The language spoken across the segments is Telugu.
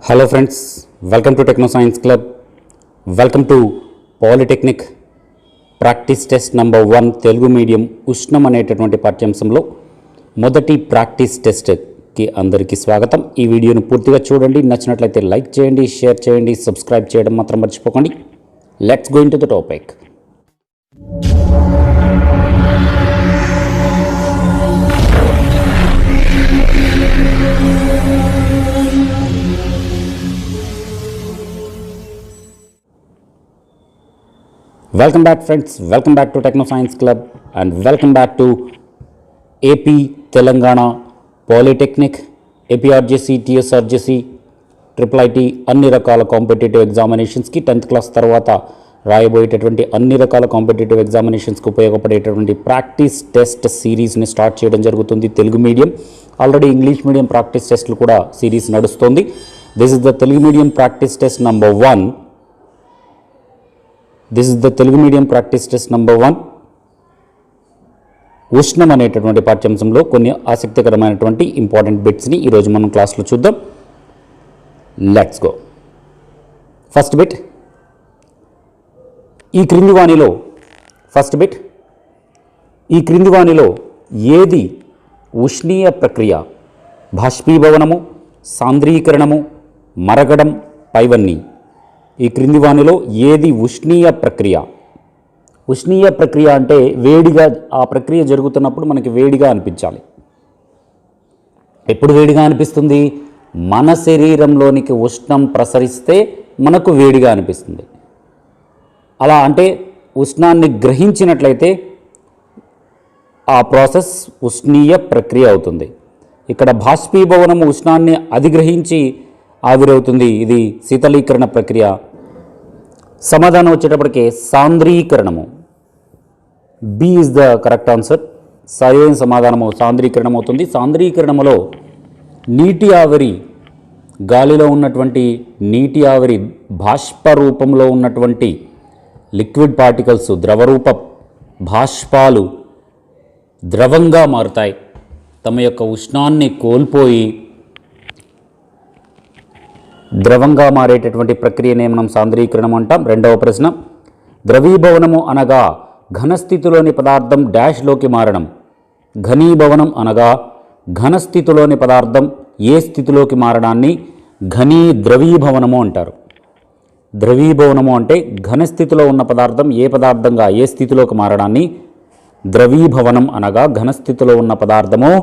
Hello friends, welcome to techno science club. Welcome to polytechnic practice test number 1 Telugu medium ఉష్ణం అనేటటువంటి పాఠ్యాంశంలో మొదటి ప్రాక్టీస్ టెస్ట్కి అందరికీ స్వాగతం. ఈ వీడియోను పూర్తిగా చూడండి. నచ్చినట్లయితే లైక్ చేయండి, షేర్ చేయండి, సబ్స్క్రైబ్ చేయడం మాత్రం మర్చిపోకండి. Let's go into the topic. Welcome back friends, welcome back to Techno Science Club and welcome back to AP Telangana Polytechnic, APRJC, TSRJC, IIIT అన్ని రకాల కాంపిటేటివ్ ఎగ్జామినేషన్స్కి 10th క్లాస్ తర్వాత రాయబోయేటటువంటి అన్ని రకాల కాంపిటేటివ్ ఎగ్జామినేషన్స్కి ఉపయోగపడేటటువంటి ప్రాక్టీస్ టెస్ట్ సిరీస్ని స్టార్ట్ చేయడం జరుగుతుంది. Telugu medium already English medium practice టెస్ట్లు కూడా సిరీస్ నడుస్తుంది. This is the Telugu medium practice test number 1. This is the Telugu medium practice test number 1. ఉష్ణం అనేటటువంటి పాఠ్యాంశంలో కొన్ని ఆసక్తికరమైనటువంటి ఇంపార్టెంట్ బిట్స్ని ఈరోజు మనం క్లాస్లో చూద్దాం. Let's go. ఫస్ట్ బిట్, ఈ క్రింది వానిలో ఏది ఉష్ణీయ ప్రక్రియ? బాష్పీభవనము, సాంద్రీకరణము, మరగడం, పైవన్నీ. ఈ క్రింది వానిలో ఏది ఉష్ణీయ ప్రక్రియ? ఉష్ణీయ ప్రక్రియ అంటే వేడిగా, ఆ ప్రక్రియ జరుగుతున్నప్పుడు మనకి వేడిగా అనిపించాలి. ఎప్పుడు వేడిగా అనిపిస్తుంది? మన శరీరంలోనికి ఉష్ణం ప్రసరిస్తే మనకు వేడిగా అనిపిస్తుంది. అలా అంటే ఉష్ణాన్ని గ్రహించినట్లయితే ఆ ప్రాసెస్ ఉష్ణీయ ప్రక్రియ అవుతుంది. ఇక్కడ బాష్పీభవనము ఉష్ణాన్ని అధిగ్రహించి ఆవిరవుతుంది, ఇది శీతలీకరణ ప్రక్రియ. సమాధానం వచ్చేటప్పటికే సాంద్రీకరణము. B is the correct answer. సరైన సమాధానము సాంద్రీకరణం అవుతుంది. సాంద్రీకరణములో నీటి ఆవిరి, గాలిలో ఉన్నటువంటి నీటి ఆవిరి బాష్ప రూపంలో ఉన్నటువంటి లిక్విడ్ పార్టికల్స్, ద్రవరూప బాష్పాలు ద్రవంగా మారుతాయి. తమ యొక్క ఉష్ణాన్ని కోల్పోయి ద్రవంగా మారేటటువంటి ప్రక్రియనే మనం సాంద్రీకరణం అంటాం. రెండవ ప్రశ్న, ద్రవీభవనము అనగా ఘనస్థితిలోని పదార్థం డాష్లోకి మారడం. ఘనీభవనం అనగా ఘనస్థితిలోని పదార్థం ఏ స్థితిలోకి మారడాన్ని ద్రవీభవనము అంటారు. ద్రవీభవనము అంటే ఘనస్థితిలో ఉన్న పదార్థం ఏ పదార్థంగా ఏ స్థితిలోకి మారడాన్ని ద్రవీభవనం అనగా ఘనస్థితిలో ఉన్న పదార్థము.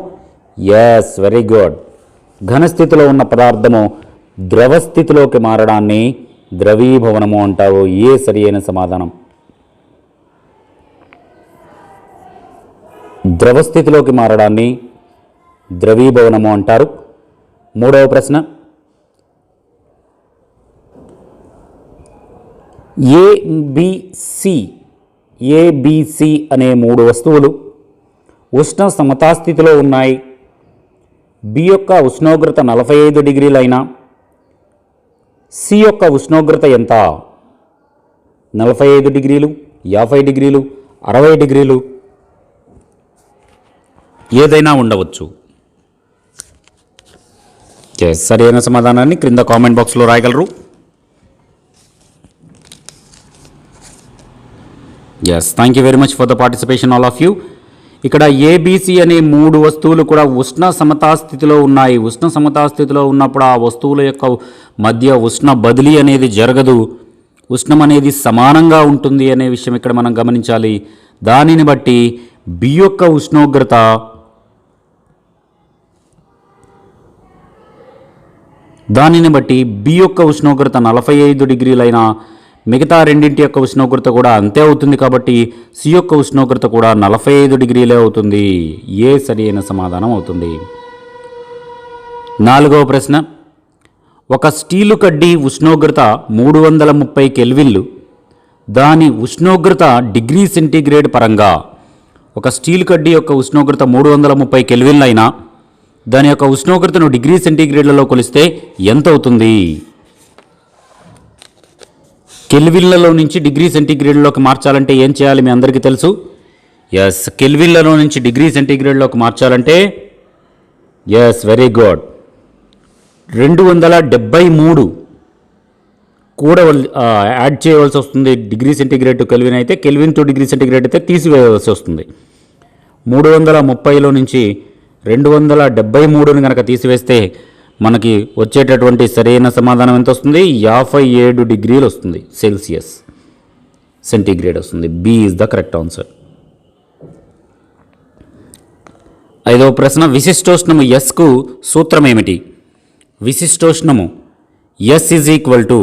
Yes, very good. ఘనస్థితిలో ఉన్న పదార్థము ద్రవస్థితిలోకి మారడాన్ని ద్రవీభవనము అంటారు. ఏ సరి అయిన సమాధానం. ద్రవస్థితిలోకి మారడాన్ని ద్రవీభవనము అంటారు. మూడవ ప్రశ్న, ఏబిసి అనే 3 వస్తువులు ఉష్ణ సమతాస్థితిలో ఉన్నాయి. బి యొక్క ఉష్ణోగ్రత 45 డిగ్రీలైనా సి యొక్క ఉష్ణోగ్రత ఎంత? 45 డిగ్రీలు, 50 డిగ్రీలు, 60 డిగ్రీలు, ఏదైనా ఉండవచ్చు. సరైన సమాధానాన్ని క్రింద కామెంట్ బాక్స్లో రాయగలరు. Thank you very much for the participation all of you. ఇక్కడ ఏబిసి అనే 3 వస్తువులు కూడా ఉష్ణ సమతాస్థితిలో ఉన్నాయి. ఉష్ణ సమతాస్థితిలో ఉన్నప్పుడు ఆ వస్తువుల యొక్క మధ్య ఉష్ణ బదిలీ అనేది జరగదు. ఉష్ణం అనేది సమానంగా ఉంటుంది అనే విషయం ఇక్కడ మనం గమనించాలి. దానిని బట్టి బి యొక్క ఉష్ణోగ్రత 45 డిగ్రీలైనా మిగతా రెండింటి యొక్క ఉష్ణోగ్రత కూడా అంతే అవుతుంది. కాబట్టి సి యొక్క ఉష్ణోగ్రత కూడా 45 డిగ్రీలే అవుతుంది. ఏ సరి అయిన సమాధానం అవుతుంది. నాలుగవ ప్రశ్న, ఒక స్టీలు కడ్డీ ఉష్ణోగ్రత 330 కెల్విన్లు. దాని ఉష్ణోగ్రత డిగ్రీ సెంటీగ్రేడ్ పరంగా, ఒక స్టీల్ కడ్డీ యొక్క ఉష్ణోగ్రత 330 కెల్విన్లు అయినా దాని యొక్క ఉష్ణోగ్రతను డిగ్రీ సెంటీగ్రేడ్లలో కొలిస్తే ఎంత అవుతుంది? కెల్విన్లలో నుంచి డిగ్రీ సెంటీగ్రేడ్లోకి మార్చాలంటే ఏం చేయాలి? మీ అందరికీ తెలుసు. కెల్విన్లలో నుంచి డిగ్రీ సెంటీగ్రేడ్లోకి మార్చాలంటే, వెరీ గుడ్, 273 కూడా యాడ్ చేయవలసి వస్తుంది. డిగ్రీ సెంటీగ్రేడ్ టు కెల్విన్ అయితే, కెల్విన్ టు డిగ్రీ సెంటీగ్రేడ్ అయితే తీసివేయవలసి వస్తుంది. 330లో నుంచి 273ని కనుక తీసివేస్తే మనకి వచ్చేటటువంటి సరైన సమాధానం ఎంత వస్తుంది? 57 డిగ్రీలు వస్తుంది, సెల్సియస్ సెంటీగ్రేడ్ వస్తుంది. B is the correct answer. 5వ ప్రశ్న, విశిష్టోష్ణము ఎస్కు సూత్రం ఏమిటి? విశిష్టోష్ణము S is equal to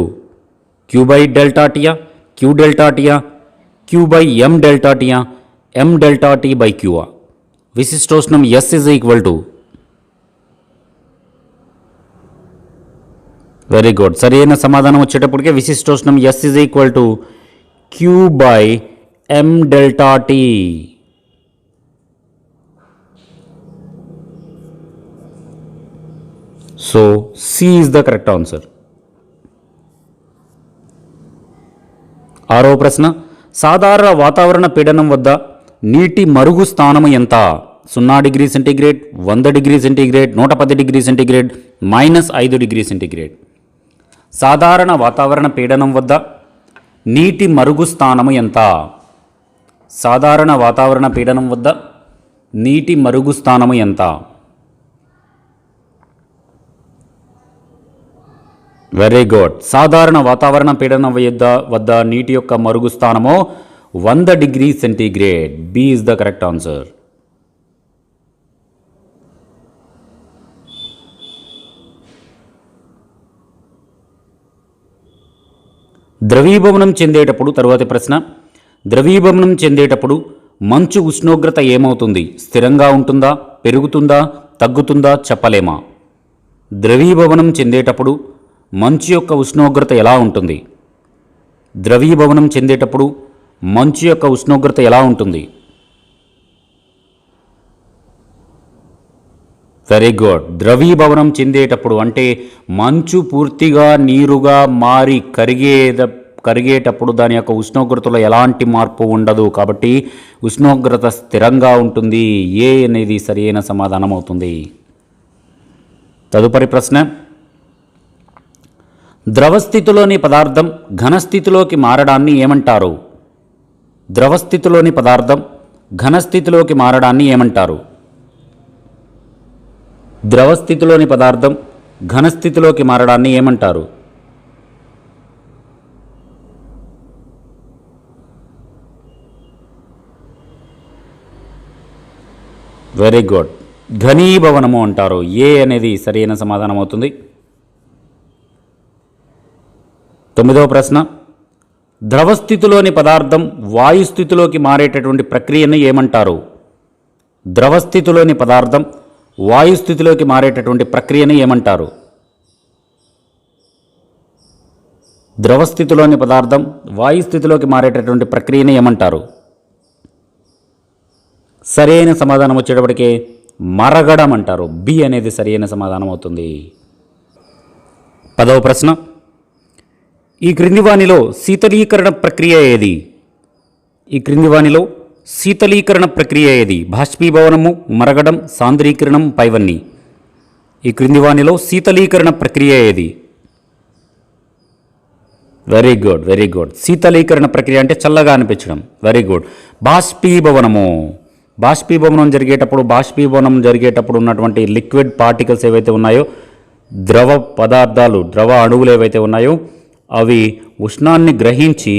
Q by delta T, Q delta T, Q by M delta T, M delta T by క్యూఆ. విశిష్టోష్ణం S is equal to, very good, సరైన సమాధానం వచ్చేటప్పటికే విశిష్టోష్ణం S is equal to Q by M delta T. So C is the correct answer. 6వ ప్రశ్న, సాధారణ వాతావరణ పీడనం వద్ద నీటి మరుగు స్థానము ఎంత? 0 degree centigrade, 100 degree centigrade, 110 degree centigrade, -5 degree centigrade. సాధారణ వాతావరణ పీడనం వద్ద నీటి మరుగు స్థానము ఎంత? సాధారణ వాతావరణ పీడనం వద్ద నీటి మరుగు స్థానము ఎంత? వెరీ గుడ్, సాధారణ వాతావరణ పీడనం వద్ద నీటి యొక్క మరుగు స్థానము 100 degree centigrade. B is the correct answer. ద్రవీభవనం చెందేటప్పుడు, తరువాతి ప్రశ్న, ద్రవీభవనం చెందేటప్పుడు మంచు ఉష్ణోగ్రత ఏమవుతుంది? స్థిరంగా ఉంటుందా, పెరుగుతుందా, తగ్గుతుందా, చెప్పలేమా? ద్రవీభవనం చెందేటప్పుడు మంచు యొక్క ఉష్ణోగ్రత ఎలా ఉంటుంది? ద్రవీభవనం చెందేటప్పుడు మంచు యొక్క ఉష్ణోగ్రత ఎలా ఉంటుంది? వెరీ గుడ్, ద్రవీభవనం చెందేటప్పుడు అంటే మంచు పూర్తిగా నీరుగా మారి కరిగేటప్పుడు దాని యొక్క ఉష్ణోగ్రతలో ఎలాంటి మార్పు ఉండదు, కాబట్టి ఉష్ణోగ్రత స్థిరంగా ఉంటుంది. ఏ అనేది సరైన సమాధానం అవుతుంది. తదుపరి ప్రశ్న, ద్రవస్థితిలోని పదార్థం ఘనస్థితిలోకి మారడాన్ని ఏమంటారు? ద్రవస్థితిలోని పదార్థం ఘనస్థితిలోకి మారడాన్ని ఏమంటారు? ద్రవస్థితిలోని పదార్థం ఘనస్థితిలోకి మారడాన్ని ఏమంటారు? వెరీ గుడ్, ఘనీభవనము అంటారు. ఏ అనేది సరైన సమాధానం అవుతుంది. 9వ ప్రశ్న, ద్రవస్థితిలోని పదార్థం వాయుస్థితిలోకి మారేటటువంటి ప్రక్రియను ఏమంటారు? ద్రవస్థితిలోని పదార్థం వాయుస్థితిలోకి మారేటటువంటి ప్రక్రియను ఏమంటారు? ద్రవస్థితిలోని పదార్థం వాయుస్థితిలోకి మారేటటువంటి ప్రక్రియను ఏమంటారు? సరైన సమాధానం వచ్చేటప్పటికే మరగడం అంటారు. బి అనేది సరైన సమాధానం అవుతుంది. 10వ ప్రశ్న, ఈ క్రింది వానిలో శీతలీకరణ ప్రక్రియ ఏది? ఈ క్రింది వానిలో శీతలీకరణ ప్రక్రియ ఏది? బాష్పీభవనము, మరగడం, సాంద్రీకరణం, పైవన్నీ. ఈ క్రింది వానిలో శీతలీకరణ ప్రక్రియ ఏది? వెరీ గుడ్, వెరీ గుడ్, శీతలీకరణ ప్రక్రియ అంటే చల్లగా అనిపించడం. వెరీ గుడ్, బాష్పీభవనము. బాష్పీభవనం జరిగేటప్పుడు ఉన్నటువంటి లిక్విడ్ పార్టికల్స్ ఏవైతే ఉన్నాయో, ద్రవ పదార్థాలు, ద్రవ అణువులు ఏవైతే ఉన్నాయో అవి ఉష్ణాన్ని గ్రహించి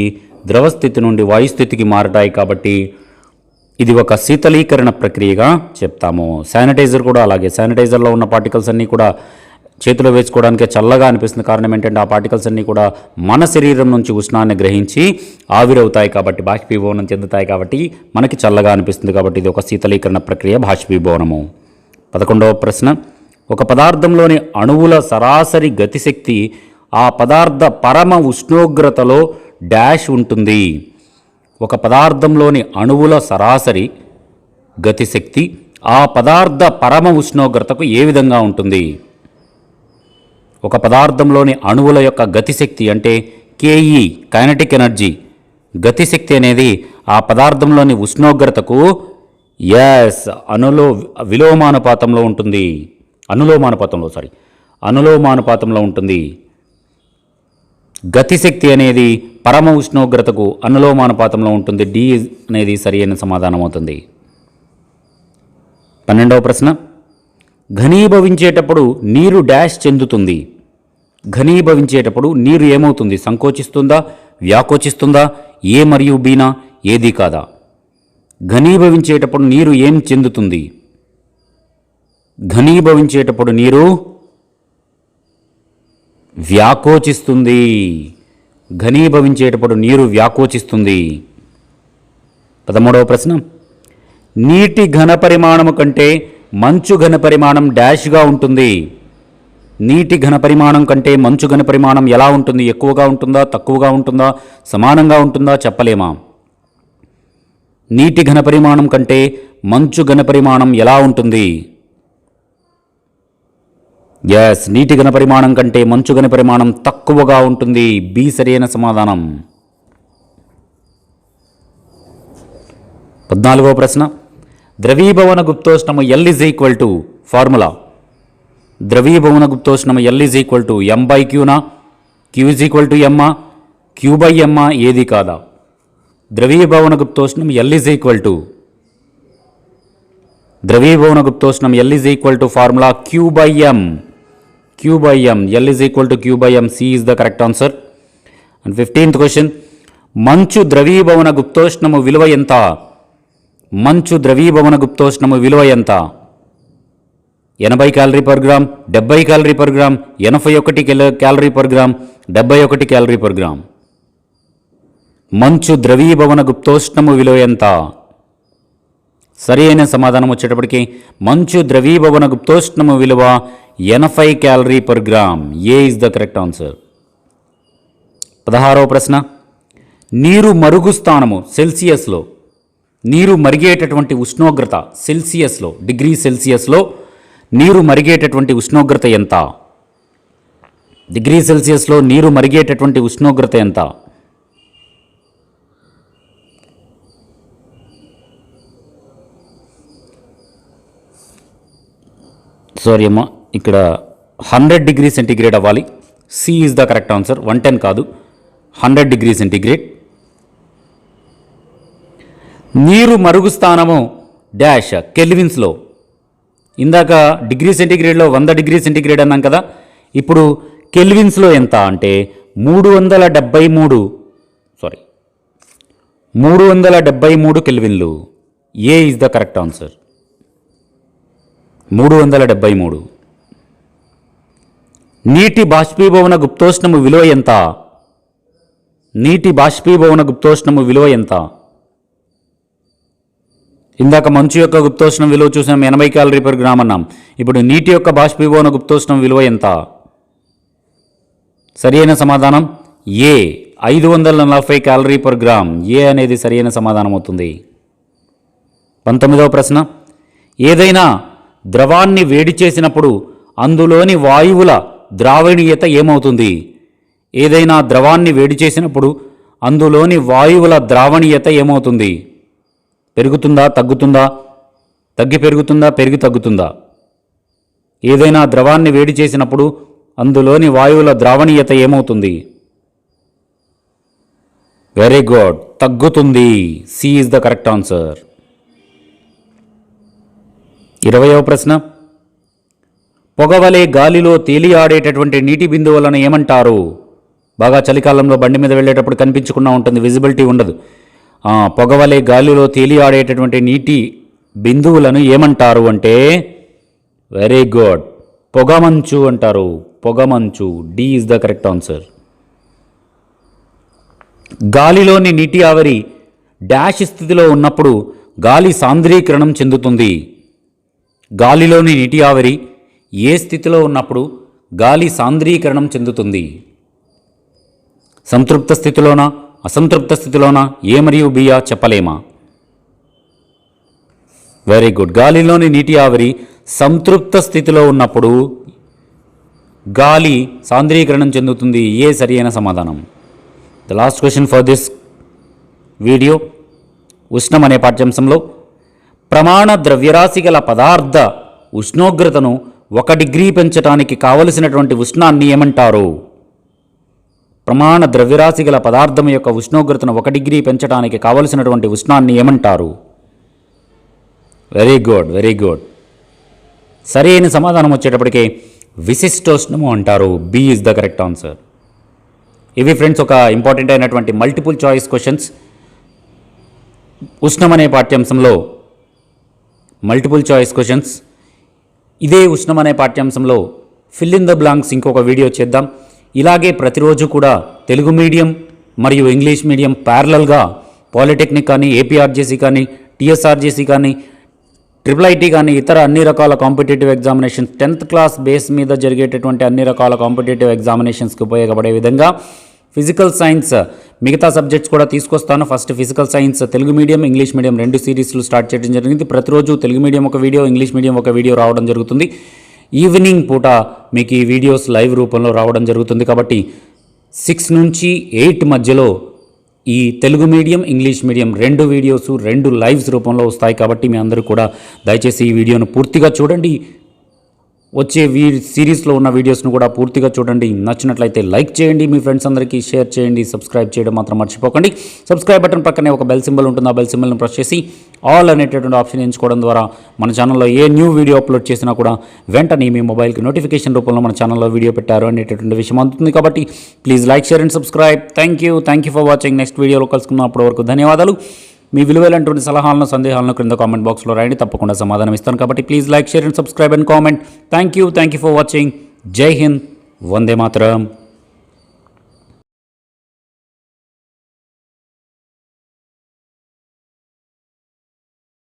ద్రవస్థితి నుండి వాయుస్థితికి మారతాయి. కాబట్టి ఇది ఒక శీతలీకరణ ప్రక్రియగా చెప్తాము. శానిటైజర్ కూడా అలాగే. శానిటైజర్లో ఉన్న పార్టికల్స్ అన్నీ కూడా చేతిలో వేసుకోవడానికి చల్లగా అనిపిస్తుంది. కారణం ఏంటంటే ఆ పార్టికల్స్ అన్నీ కూడా మన శరీరం నుంచి ఉష్ణాన్ని గ్రహించి ఆవిరవుతాయి, కాబట్టి బాష్పీభవనం చెందుతాయి, కాబట్టి మనకి చల్లగా అనిపిస్తుంది. కాబట్టి ఇది ఒక శీతలీకరణ ప్రక్రియ, బాష్పీభవనము. 11వ ప్రశ్న, ఒక పదార్థంలోని అణువుల సరాసరి గతిశక్తి ఆ పదార్థ పరమ ఉష్ణోగ్రతలో డాష్ ఉంటుంది. ఒక పదార్థంలోని అణువుల సరాసరి గతిశక్తి ఆ పదార్థ పరమ ఉష్ణోగ్రతకు ఏ విధంగా ఉంటుంది? ఒక పదార్థంలోని అణువుల యొక్క గతిశక్తి అంటే కేఈ, కైనెటిక్ ఎనర్జీ, గతిశక్తి అనేది ఆ పదార్థంలోని ఉష్ణోగ్రతకు విలోమానుపాతంలో ఉంటుంది. అనులోమానుపాతంలో ఉంటుంది. గతిశక్తి అనేది పరమ ఉష్ణోగ్రతకు అనులోమానుపాతంలో ఉంటుంది. డి అనేది సరైన సమాధానం అవుతుంది. 12వ ప్రశ్న, ఘనీభవించేటప్పుడు నీరు డాష్ చెందుతుంది. ఘనీభవించేటప్పుడు నీరు ఏమవుతుంది? సంకోచిస్తుందా, వ్యాకోచిస్తుందా, ఏ మరియు బీనా, ఏది కాదా? ఘనీభవించేటప్పుడు నీరు ఏం చెందుతుంది? ఘనీభవించేటప్పుడు నీరు వ్యాకోచిస్తుంది. ఘనీభవించేటప్పుడు నీరు వ్యాకోచిస్తుంది. 13వ ప్రశ్న, నీటి ఘనపరిమాణము కంటే మంచు ఘనపరిమాణం డాష్గా ఉంటుంది. నీటి ఘనపరిమాణం కంటే మంచు ఘనపరిమాణం ఎలా ఉంటుంది? ఎక్కువగా ఉంటుందా, తక్కువగా ఉంటుందా, సమానంగా ఉంటుందా? చెప్పలేమా? నీటి ఘనపరిమాణం కంటే మంచు ఘనపరిమాణం ఎలా ఉంటుంది? ఎస్, నీటి ఘనపరిమాణం కంటే మంచు ఘనపరిమాణం తక్కువగా ఉంటుంది. బి సరైన సమాధానం. 14వ ప్రశ్న, ద్రవీభవన గుప్తోష్ణము L is equal to formula. ద్రవీభవన గుప్తోష్ణము L ఈజ్ ఈక్వల్ టు M/Qనా, Q is equal to M, Q/M, ఏది కాదా? ద్రవీభవన గుప్తోష్ణం L is equal to L is equal to formula Q/M. Q/M, L is equal to Q/M. C is the correct answer. And 15th question, మంచు ద్రవీభవన గుప్తోష్ణము విలువ ఎంత? మంచు ద్రవీభవన గుప్తోష్ణము విలువ ఎంత? 80 calorie per gram, 70 calorie per gram, 81 calorie per gram, 71 calorie per gram. మంచు ద్రవీభవన గుప్తోష్ణము విలువ ఎంత? సరి అయిన సమాధానం వచ్చేటప్పటికి మంచు ద్రవీభవన గుప్తోష్ణము విలువ 80 calorie per gram. A is the correct answer. 16వ ప్రశ్న, నీరు మరుగు స్థానము సెల్సియస్లో, నీరు మరిగేటటువంటి ఉష్ణోగ్రత సెల్సియస్లో, డిగ్రీ సెల్సియస్లో నీరు మరిగేటటువంటి ఉష్ణోగ్రత ఎంత? డిగ్రీ సెల్సియస్లో నీరు మరిగేటటువంటి ఉష్ణోగ్రత ఎంత? సారీ అమ్మా, ఇక్కడ 100 డిగ్రీ సెంటీగ్రేడ్ అవ్వాలి. C is the correct answer. 110 కాదు, 100 డిగ్రీ సెంటీగ్రేడ్. నీరు మరుగు స్థానము డాష్ కెల్విన్స్లో. ఇందాక డిగ్రీ సెంటీగ్రేడ్లో 100 డిగ్రీ సెంటీగ్రేడ్ అన్నాం కదా, ఇప్పుడు కెల్విన్స్లో ఎంత అంటే 373 కెల్విన్లు. ఏ ఈజ్ ద కరెక్ట్ ఆన్సర్. 373. నీటి బాష్పీభవన గుప్తోష్ణము విలువ ఎంత? నీటి బాష్పీభవన గుప్తోష్ణము విలువ ఎంత? ఇందాక మంచు యొక్క గుప్తోష్ణం విలువ చూసాం, 80 క్యాలరీ పర్ గ్రామ్ అన్నాం. ఇప్పుడు నీటి యొక్క బాష్పీభవన గుప్తోష్ణం విలువ ఎంత? సరియైన సమాధానం ఏ, 540 క్యాలరీ పర్ గ్రామ్. ఏ అనేది సరియైన సమాధానం అవుతుంది. 19వ ప్రశ్న, ఏదైనా ద్రవాన్ని వేడి చేసినప్పుడు అందులోని వాయువుల ద్రావణీయత ఏమవుతుంది? ఏదైనా ద్రవాన్ని వేడి చేసినప్పుడు అందులోని వాయువుల ద్రావణీయత ఏమవుతుంది? పెరుగుతుందా, తగ్గుతుందా, తగ్గి పెరుగుతుందా, పెరిగి తగ్గుతుందా? ఏదైనా ద్రవాన్ని వేడి చేసినప్పుడు అందులోని వాయువుల ద్రావణీయత ఏమవుతుంది? వెరీ గుడ్, తగ్గుతుంది. C is the correct answer. 20వ ప్రశ్న, పొగవలే గాలిలో తేలియాడేటటువంటి నీటి బిందువులను ఏమంటారు? బాగా చలికాలంలో బండి మీద వెళ్ళేటప్పుడు కనిపించకుండా ఉంటుంది, విజిబిలిటీ ఉండదు. పొగవలే గాలిలో తేలియాడేటటువంటి నీటి బిందువులను ఏమంటారు అంటే, వెరీ గుడ్, పొగమంచు అంటారు. పొగమంచు. D is the correct answer. గాలిలోని నీటి ఆవిరి డాష్ స్థితిలో ఉన్నప్పుడు గాలి సాంద్రీకరణం చెందుతుంది. గాలిలోని నీటి ఆవిరి ఏ స్థితిలో ఉన్నప్పుడు గాలి సాంద్రీకరణం చెందుతుంది? సంతృప్త స్థితిలోనా, అసంతృప్త స్థితిలోనా, ఏ మరియు బియా చెప్పలేమా? వెరీ గుడ్, గాలిలోని నీటి ఆవిరి సంతృప్త స్థితిలో ఉన్నప్పుడు గాలి సాంద్రీకరణం చెందుతుంది. ఏ సరియైన సమాధానం. The last question for this video. ఉష్ణం అనే పాఠ్యాంశంలో ప్రమాణ ద్రవ్యరాశి గల పదార్థ ఉష్ణోగ్రతను 1 డిగ్రీ పెంచడానికి కావలసినటువంటి ఉష్ణాన్ని ఏమంటారు? ప్రమాణ ద్రవ్యరాశి గల పదార్థం యొక్క ఉష్ణోగ్రతను 1 డిగ్రీ పెంచడానికి కావలసినటువంటి ఉష్ణాన్ని ఏమంటారు? Very good, very good. సరైన సమాధానం వచ్చేటప్పటికే విశిష్టోష్ణము అంటారు. B is the correct answer. ఇవి ఫ్రెండ్స్ ఒక ఇంపార్టెంట్ అయినటువంటి మల్టిపుల్ చాయిస్ క్వశ్చన్స్. ఉష్ణం అనే పాఠ్యాంశంలో మల్టిపుల్ చాయిస్ క్వశ్చన్స్. ఇదే ఉష్ణం అనే పాఠ్యాంశంలో ఫిల్ ఇన్ ద బ్లాంక్స్ ఇంకొక వీడియో చేద్దాం. ఇలాగే ప్రతిరోజు కూడా తెలుగు మీడియం మరియు ఇంగ్లీష్ మీడియం ప్యారలల్గా పాలిటెక్నిక్ కానీ, ఏపీఆర్జేసీ కానీ, టీఎస్ఆర్జేసీ కానీ, ట్రిపుల్ ఐటీ కానీ, ఇతర అన్ని రకాల competitive examinations 10th class base మీద జరిగేటటువంటి అన్ని రకాల కాంపిటేటివ్ ఎగ్జామినేషన్స్కి ఉపయోగపడే విధంగా ఫిజికల్ సైన్స్ మిగతా సబ్జెక్ట్స్ కూడా తీసుకొస్తాను. First physical science Telugu medium, English medium 2 సిరీస్లు స్టార్ట్ చేయడం జరిగింది. ప్రతిరోజు తెలుగు మీడియం ఒక వీడియో, ఇంగ్లీష్ మీడియం ఒక వీడియో రావడం జరుగుతుంది. ఈవినింగ్ పూట మీకు ఈ వీడియోస్ లైవ్ రూపంలో రావడం జరుగుతుంది. కాబట్టి 6 నుంచి 8 మధ్యలో ఈ Telugu medium, English medium 2 videos 2 lives రూపంలో వస్తాయి. కాబట్టి మీ అందరూ కూడా దయచేసి ఈ వీడియోను పూర్తిగా చూడండి. వచ్చే సిరీస్లో ఉన్న వీడియోస్ను కూడా పూర్తిగా చూడండి. నచ్చినట్లయితే లైక్ చేయండి, మీ ఫ్రెండ్స్ అందరికీ షేర్ చేయండి, సబ్స్క్రైబ్ చేయడం మాత్రం మర్చిపోకండి. సబ్స్క్రైబ్ బటన్ పక్కనే ఒక బెల్ సింబల్ ఉంటుంది. ఆ బెల్ సింబల్ని ప్రెస్ చేసి ఆల్ అనేటటువంటి ఆప్షన్ ఎంచుకోవడం ద్వారా మన ఛానల్లో ఏ న్యూ వీడియో అప్లోడ్ చేసినా కూడా వెంటనే మీ మొబైల్కి నోటిఫికేషన్ రూపంలో మన ఛానల్లో వీడియో పెట్టారు అనేటటువంటి విషయం అందుతుంది. కాబట్టి please like, share and subscribe. Thank you for watching. Next వీడియోలో కలుసుకున్నాం. అప్పటి వరకు ధన్యవాదాలు. మీ విలువైనటువంటి సలహాలను, సందేహాలను క్రింద కామెంట్ బాక్స్లో రాయండి. తప్పకుండా సమాధానం ఇస్తాను. కాబట్టి please like, share and subscribe and comment. Thank you for watching. జై హింద్, వందే మాతరం.